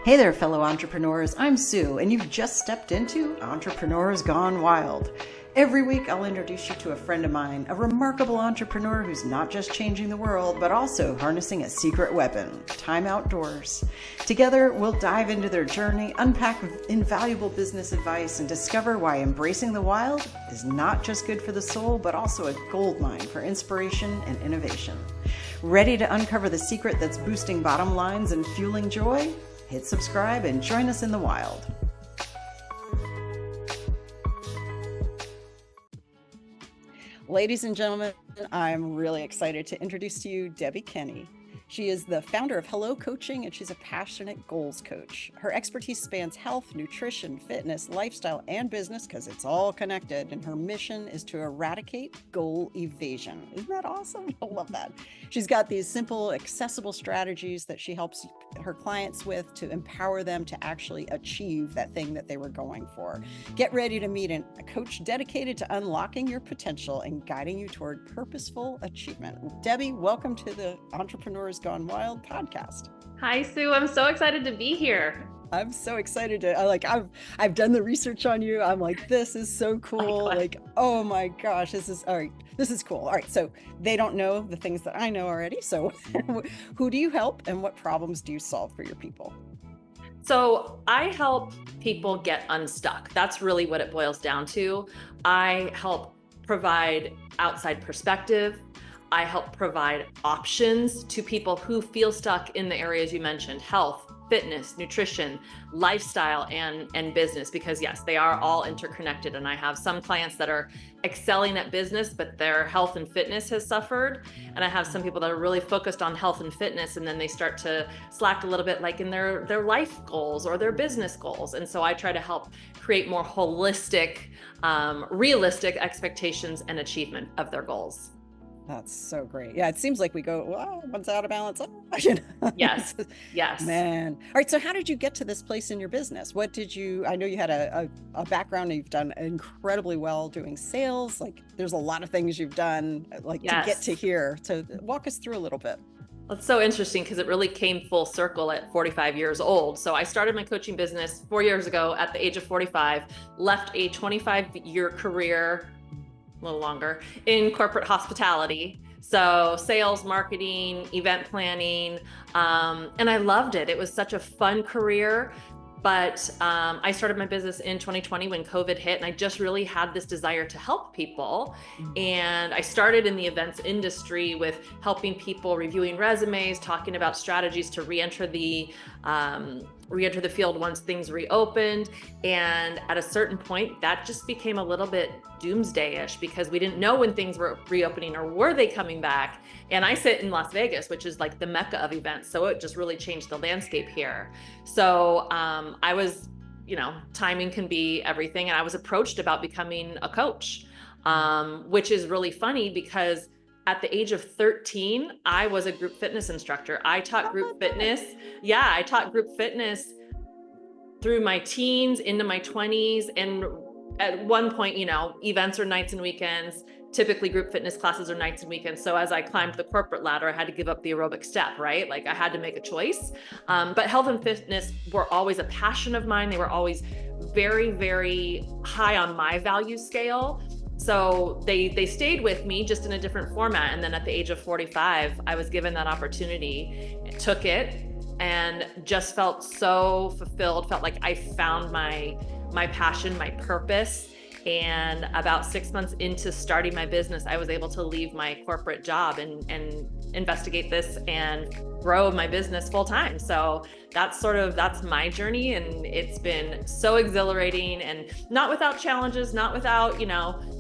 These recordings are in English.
Hey there, fellow entrepreneurs. I'm Sue, and you've just stepped into Entrepreneurs Gone Wild. Every week, I'll introduce you to a friend of mine, a remarkable entrepreneur who's not just changing the world, but also harnessing a secret weapon, time outdoors. Together, we'll dive into their journey, unpack invaluable business advice, and discover why embracing the wild is not just good for the soul, but also a goldmine for inspiration and innovation. Ready to uncover the secret that's boosting bottom lines and fueling joy? Hit subscribe and join us in the wild. Ladies and gentlemen, I'm really excited to introduce to you Debi Kinney. She is the founder of Hello Coaching, and she's a passionate goals coach. Her expertise spans health, nutrition, fitness, lifestyle, and business because it's all connected. And her mission is to eradicate goal evasion. Isn't that awesome? I love that. She's got these simple, accessible strategies that she helps her clients with to empower them to actually achieve that thing that they were going for. Get ready to meet a coach dedicated to unlocking your potential and guiding you toward purposeful achievement. Debi, welcome to the Entrepreneurs Gone Wild podcast. Hi, Sue. I'm so excited to be here. I'm so excited I've done the research on you. I'm like, this is so cool. Like, oh my gosh, this is all right. This is cool. All right. So they don't know the things that I know already. So who do you help and what problems do you solve for your people? So I help people get unstuck. That's really what it boils down to. I help provide outside perspective. I help provide options to people who feel stuck in the areas you mentioned: health, fitness, nutrition, lifestyle, and business, because yes, they are all interconnected. And I have some clients that are excelling at business, but their health and fitness has suffered. And I have some people that are really focused on health and fitness, and then they start to slack a little bit, like in their life goals or their business goals. And so I try to help create more holistic, realistic expectations and achievement of their goals. That's so great. Yeah, it seems like we go, well, one's out of balance. Yes. Yes. Man. All right. So how did you get to this place in your business? I know you had a background, and you've done incredibly well doing sales. Like, there's a lot of things you've done to get to here. So walk us through a little bit. It's so interesting because it really came full circle at 45 years old. So I started my coaching business 4 years ago at the age of 45, left a 25-year career, a little longer, in corporate hospitality. So sales, marketing, event planning, and I loved it. It was such a fun career. But I started my business in 2020 when COVID hit, and I just really had this desire to help people. And I started in the events industry with helping people reviewing resumes, talking about strategies to re-enter the field once things reopened. And at a certain point, that just became a little bit doomsday-ish because we didn't know when things were reopening or were they coming back. And I sit in Las Vegas, which is like the mecca of events. So it just really changed the landscape here. So I was, timing can be everything. And I was approached about becoming a coach, which is really funny because at the age of 13, I was a group fitness instructor. I taught group fitness. Yeah, I taught group fitness through my teens into my 20s. And at one point, events are nights and weekends. Typically group fitness classes are nights and weekends. So as I climbed the corporate ladder, I had to give up the aerobic step, right? Like I had to make a choice. But health and fitness were always a passion of mine. They were always very, very high on my value scale. So they stayed with me just in a different format. And then at the age of 45, I was given that opportunity, took it, and just felt so fulfilled, felt like I found my passion, my purpose. And about 6 months into starting my business, I was able to leave my corporate job and investigate this and grow my business full time. So that's my journey. And it's been so exhilarating and not without challenges, not without,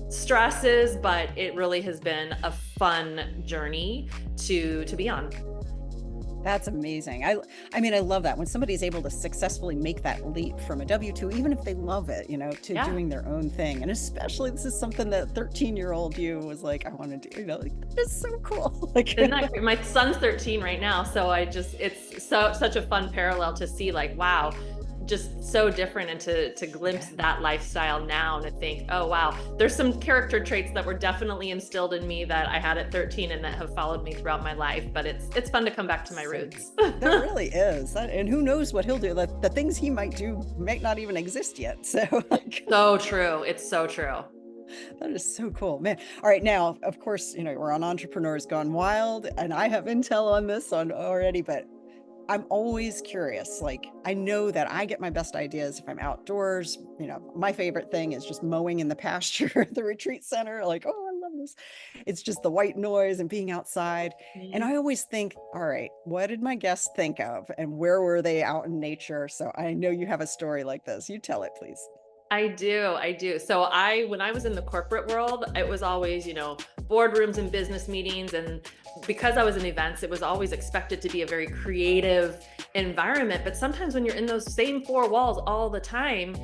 stresses, but it really has been a fun journey to be on. That's amazing. I mean, I love that when somebody's able to successfully make that leap from a W-2, even if they love it, to doing their own thing. And especially this is something that 13-year-old you was like, I want to do, it's so cool. Isn't that great? My son's 13 right now. So it's such a fun parallel to see like, wow, just so different, and to glimpse that lifestyle now and to think, oh wow, there's some character traits that were definitely instilled in me that I had at 13 and that have followed me throughout my life. But it's fun to come back to my roots. There really is. And who knows what he'll do. The things he might do might not even exist yet. So so true. It's so true. That is so cool, man. All right. Now, of course, we're on Entrepreneurs Gone Wild, and I have intel on this already, but I'm always curious. Like, I know that I get my best ideas if I'm outdoors. My favorite thing is just mowing in the pasture at the retreat center. Like, oh, I love this. It's just the white noise and being outside. And I always think, all right, what did my guests think of? And where were they out in nature? So I know you have a story like this. You tell it, please. I do. So when I was in the corporate world, it was always, boardrooms and business meetings. And because I was in events, it was always expected to be a very creative environment. But sometimes when you're in those same four walls all the time,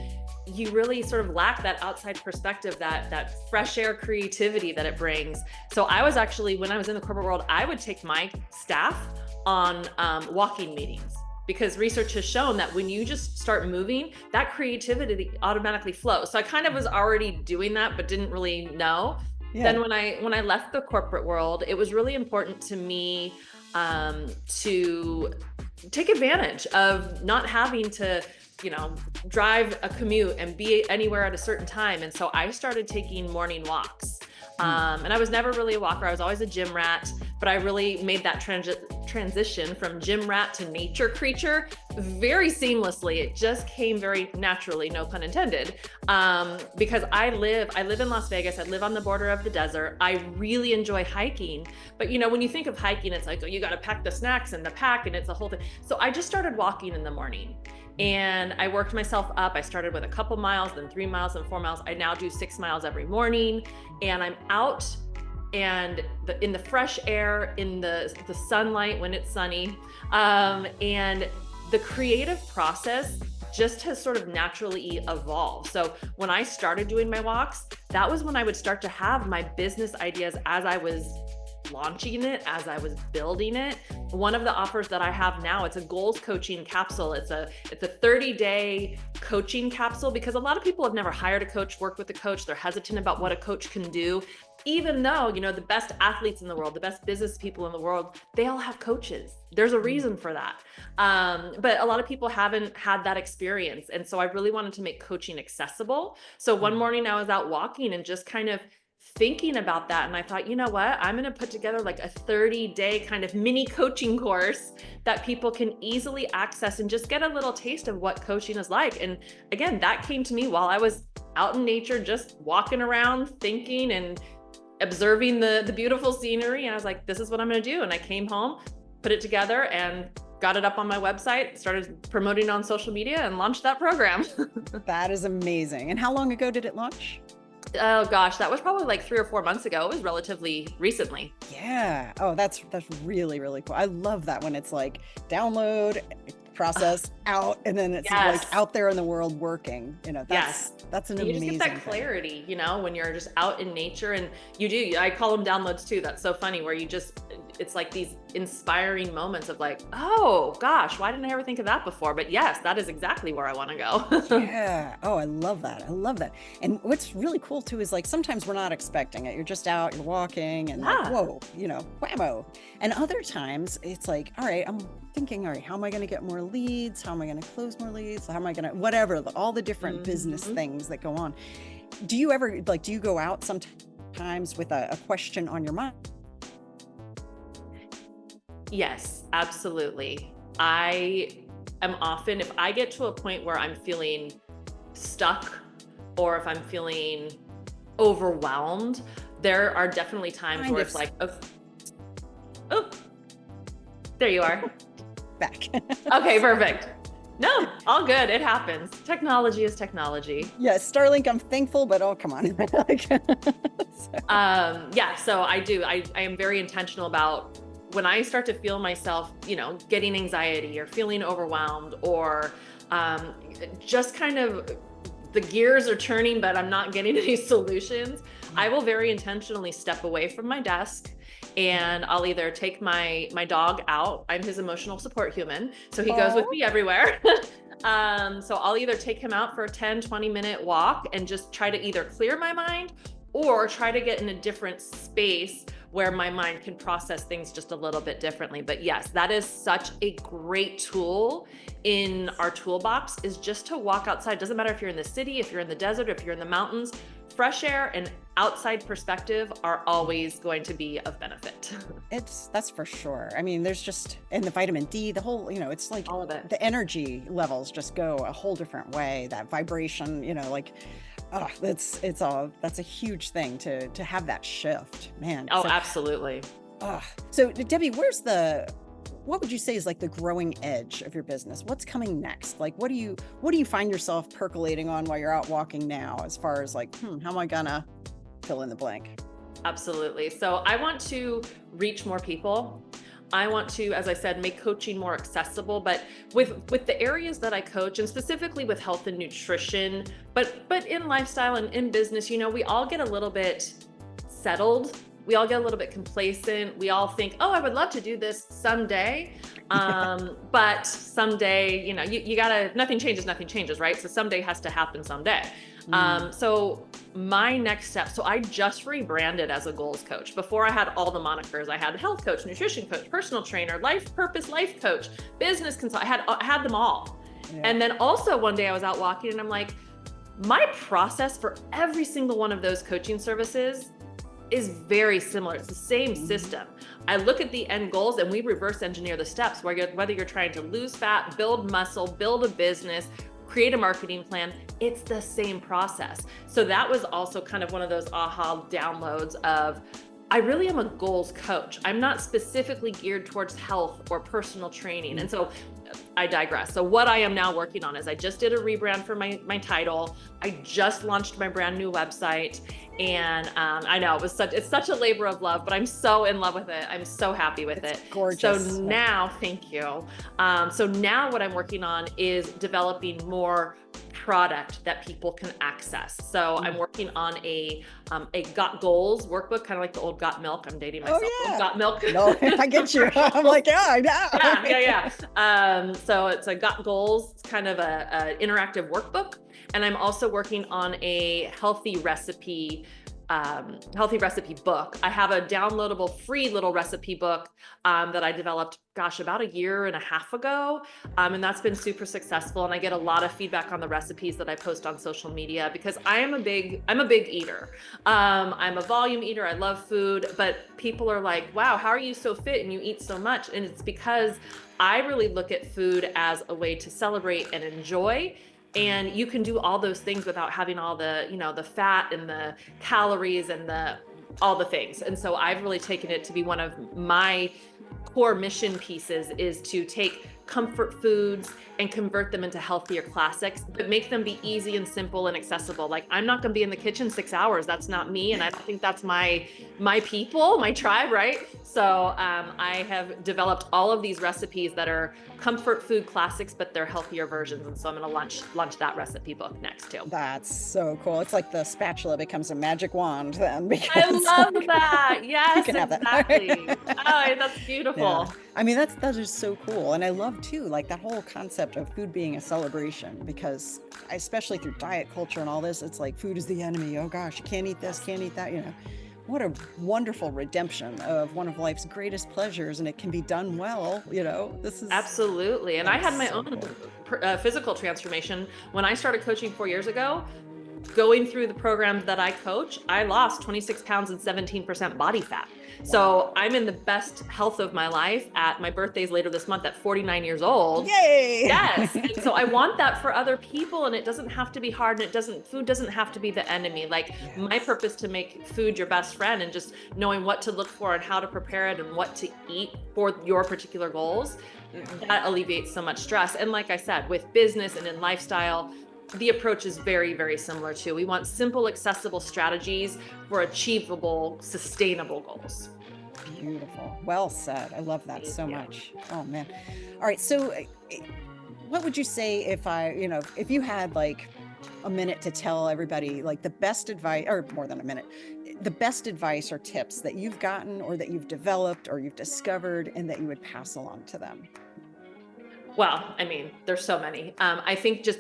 you really sort of lack that outside perspective, that fresh air creativity that it brings. So I was actually, when I was in the corporate world, I would take my staff on walking meetings. Because research has shown that when you just start moving, that creativity automatically flows. So I kind of was already doing that, but didn't really know. Yeah. Then when I left the corporate world, it was really important to me to take advantage of not having to, drive a commute and be anywhere at a certain time. And so I started taking morning walks. And I was never really a walker. I was always a gym rat, but I really made that transition from gym rat to nature creature very seamlessly. It just came very naturally, no pun intended. Because I live in Las Vegas. I live on the border of the desert. I really enjoy hiking. But when you think of hiking, it's like, oh, you got to pack the snacks in the pack, and it's a whole thing. So I just started walking in the morning. And I worked myself up. I started with a couple miles, then 3 miles, then 4 miles. I now do 6 miles every morning, and I'm out and in the fresh air, in the sunlight when it's sunny. And the creative process just has sort of naturally evolved. So when I started doing my walks, that was when I would start to have my business ideas as I was launching it, as I was building it. One of the offers that I have now, it's a goals coaching capsule. It's a 30-day coaching capsule, because a lot of people have never hired a coach, worked with a coach. They're hesitant about what a coach can do, even though, the best athletes in the world, the best business people in the world, they all have coaches. There's a reason for that. But a lot of people haven't had that experience. And so I really wanted to make coaching accessible. So one morning I was out walking and just kind of thinking about that. And I thought, you know what, I'm going to put together like a 30-day kind of mini coaching course that people can easily access and just get a little taste of what coaching is like. And again, that came to me while I was out in nature, just walking around, thinking and observing the beautiful scenery. And I was like, this is what I'm going to do. And I came home, put it together, and got it up on my website, started promoting on social media, and launched that program. That is amazing. And how long ago did it launch? Oh gosh, that was probably like 3 or 4 months ago. It was relatively recently. Yeah. Oh, that's really, really cool. I love that when it's like download, process, out, and then it's like out there in the world working. That's an amazing thing. You just get that clarity, when you're just out in nature, and I call them downloads too. That's so funny, where it's like these inspiring moments of like, oh gosh, why didn't I ever think of that before? But yes, that is exactly where I want to go. Yeah. Oh, I love that. And what's really cool too is like sometimes we're not expecting it. You're just out, you're walking, and like, whoa, whammo. And other times it's like, all right, I'm thinking, all right, how am I going to get more leads? How am I going to close more leads? How am I going to, whatever, all the different business things that go on. Do you ever, do you go out sometimes with a question on your mind? Yes, absolutely. I am often, if I get to a point where I'm feeling stuck, or if I'm feeling overwhelmed, there are definitely times where it's like, oh, there you are. Back. Okay, perfect. No, all good. It happens. Technology is technology. Yeah, Starlink, I'm thankful, but oh, come on. So I do. I am very intentional about when I start to feel myself, getting anxiety or feeling overwhelmed, or just kind of the gears are turning, but I'm not getting any solutions. I will very intentionally step away from my desk, and I'll either take my dog out. I'm his emotional support human, so he goes with me everywhere. So I'll either take him out for a 10-20 minute walk and just try to either clear my mind or try to get in a different space where my mind can process things just a little bit differently. But yes, that is such a great tool in our toolbox, is just to walk outside. Doesn't matter if you're in the city, if you're in the desert, if you're in the mountains, fresh air and outside perspective are always going to be of benefit. That's for sure. I mean, there's just, and the vitamin D, the whole, it's like All of it. the energy levels just go a whole different way. That vibration, like, that's a huge thing to have that shift, man. Oh, absolutely. So Debbie, what would you say is like the growing edge of your business? What's coming next? Like, what do you find yourself percolating on while you're out walking now, as far as like, how am I gonna fill in the blank? Absolutely. So I want to reach more people. I want to, as I said, make coaching more accessible, but with the areas that I coach, and specifically with health and nutrition, but in lifestyle and in business, we all get a little bit settled. We all get a little bit complacent. We all think, oh, I would love to do this someday. But someday, you gotta, nothing changes, right? So someday has to happen someday. So my next step, so I just rebranded as a goals coach. Before I had all the monikers. I had health coach, nutrition coach, personal trainer, life coach, business consultant. I had them all. Yeah. And then also one day I was out walking and I'm like, my process for every single one of those coaching services is very similar. It's the same system. I look at the end goals and we reverse engineer the steps, whether you're trying to lose fat, build muscle, build a business, create a marketing plan, it's the same process. So that was also kind of one of those aha downloads of, I really am a goals coach. I'm not specifically geared towards health or personal training. And so I digress. So what I am now working on is I just did a rebrand for my title. I just launched my brand new website. And I know it's such a labor of love, but I'm so in love with it. I'm so happy with it. Gorgeous. So now, thank you. So now what I'm working on is developing more product that people can access. So I'm working on a Got Goals workbook, kind of like the old Got Milk. I'm dating myself. Oh, yeah. Got Milk. No, I get you. I'm like, yeah, I know. Yeah. So it's a Got Goals. It's kind of a interactive workbook. And I'm also working on a healthy recipe book. I have a downloadable free little recipe book that I developed, about a year and a half ago. And that's been super successful. And I get a lot of feedback on the recipes that I post on social media, because I'm a big eater. I'm a volume eater. I love food, but people are like, wow, how are you so fit and you eat so much? And it's because I really look at food as a way to celebrate and enjoy. And you can do all those things without having all the, the fat and the calories and all the things. And so I've really taken it to be one of my core mission pieces, is to take comfort foods and convert them into healthier classics, but make them be easy and simple and accessible. Like, I'm not going to be in the kitchen 6 hours. That's not me. And I don't think that's my people, my tribe, right? So I have developed all of these recipes that are comfort food classics, but they're healthier versions. And so I'm going to launch that recipe book next too. That's so cool. It's like the spatula becomes a magic wand then. I love that. Yes, you can exactly. Have that. Oh, that's beautiful. Yeah. I mean, that is so cool. And I love too, like that whole concept of food being a celebration, because especially through diet culture and all this, it's like food is the enemy. Oh gosh, you can't eat this, can't eat that, What a wonderful redemption of one of life's greatest pleasures, and it can be done well. This is absolutely. And I had my own physical transformation when I started coaching 4 years ago. Going through the programs that I coach, I lost 26 pounds and 17% body fat. Wow. So I'm in the best health of my life. My birthday's later this month at 49 years old. Yay! Yes. And so I want that for other people, and it doesn't have to be hard, and food doesn't have to be the enemy. Like, yes. My purpose to make food your best friend, and just knowing what to look for and how to prepare it and what to eat for your particular goals, that alleviates so much stress. And like I said, with business and in lifestyle, the approach is very, very similar too. We want simple, accessible strategies for achievable, sustainable goals. Beautiful. Well said. I love that so much. Oh man. All right. So what would you say if you had like a minute to tell everybody like the best advice, or more than a minute, the best advice or tips that you've gotten or that you've developed or you've discovered and that you would pass along to them? Well, I mean, there's so many. I think just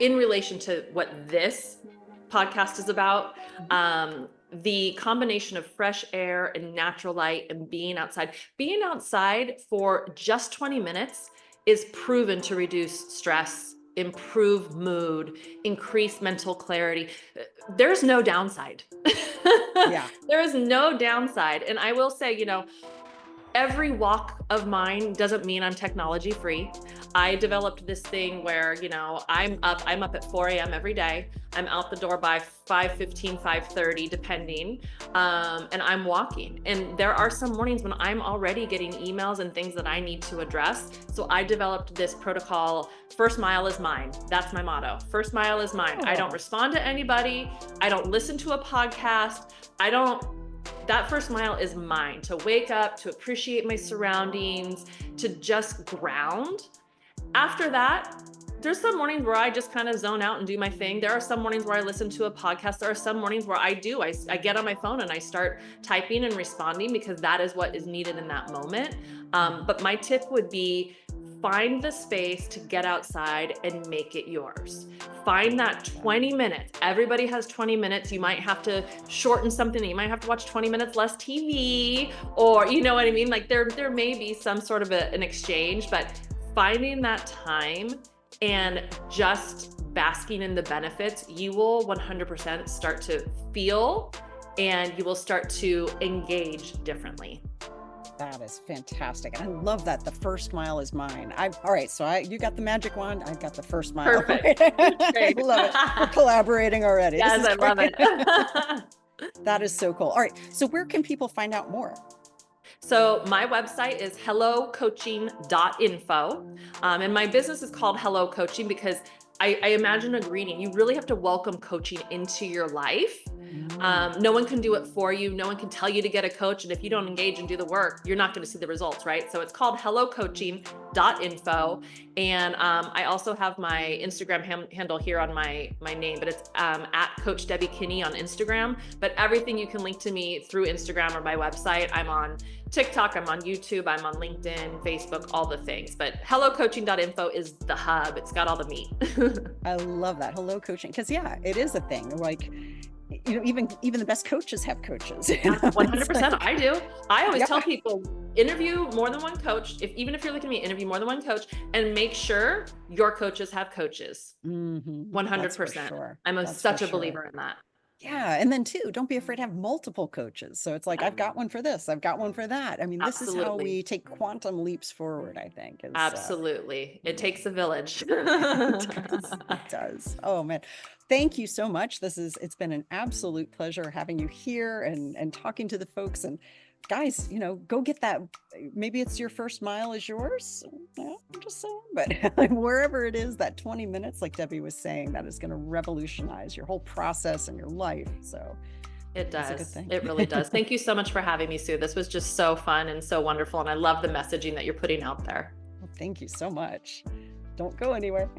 in relation to what this podcast is about, the combination of fresh air and natural light and being outside for just 20 minutes is proven to reduce stress, improve mood, increase mental clarity. There's no downside. Yeah. There is no downside. And I will say, every walk of mine doesn't mean I'm technology free. I developed this thing where, I'm up at 4 a.m. every day. I'm out the door by 5:15, 5:30, depending. And I'm walking. And there are some mornings when I'm already getting emails and things that I need to address. So I developed this protocol. First mile is mine. That's my motto. First mile is mine. I don't respond to anybody. I don't listen to a podcast. That first mile is mine, to wake up, to appreciate my surroundings, to just ground. After that, there's some mornings where I just kind of zone out and do my thing. There are some mornings where I listen to a podcast. There are some mornings where I get on my phone and I start typing and responding because that is what is needed in that moment. But my tip would be, find the space to get outside and make it yours. Find that 20 minutes. Everybody has 20 minutes. You might have to shorten something. You might have to watch 20 minutes less TV, or you know what I mean? Like there may be some sort of an exchange, but finding that time and just basking in the benefits, you will 100% start to feel, and you will start to engage differently. That is fantastic. And I love that. The first mile is mine. All right. So you got the magic wand. I've got the first mile. Perfect. I love it. We're collaborating already. Yes, I love it. That is so cool. All right. So where can people find out more? So my website is hellocoaching.info. And my business is called Hello Coaching because I imagine a greeting. You really have to welcome coaching into your life. No one can do it for you. No one can tell you to get a coach. And if you don't engage and do the work, you're not going to see the results, right? So it's called hellocoaching.info. And I also have my Instagram handle here on my name, but it's at Coach Debi Kinney on Instagram. But everything you can link to me through Instagram or my website. I'm on TikTok, I'm on YouTube, I'm on LinkedIn, Facebook, all the things. But hellocoaching.info is the hub. It's got all the meat. I love that. Hello Coaching. Because yeah, it is a thing. Like, even the best coaches have coaches. 100%. I do. I always tell people, interview more than one coach. Even if you're looking at me, interview more than one coach, and make sure your coaches have coaches. 100%. Sure. I'm such a believer in that. Yeah. And then too, don't be afraid to have multiple coaches. So it's like, I've got one for this, I've got one for that. I mean, this is how we take quantum leaps forward, I think. Absolutely. It takes a village. It does. Oh man. Thank you so much. It's been an absolute pleasure having you here and talking to the folks. And guys, go get that. Maybe it's your first mile is yours. I'm just saying, but wherever it is, that 20 minutes, like Debbie was saying, that is going to revolutionize your whole process and your life. So it does. It really does. Thank you so much for having me, Sue. This was just so fun and so wonderful. And I love the messaging that you're putting out there. Well, thank you so much. Don't go anywhere.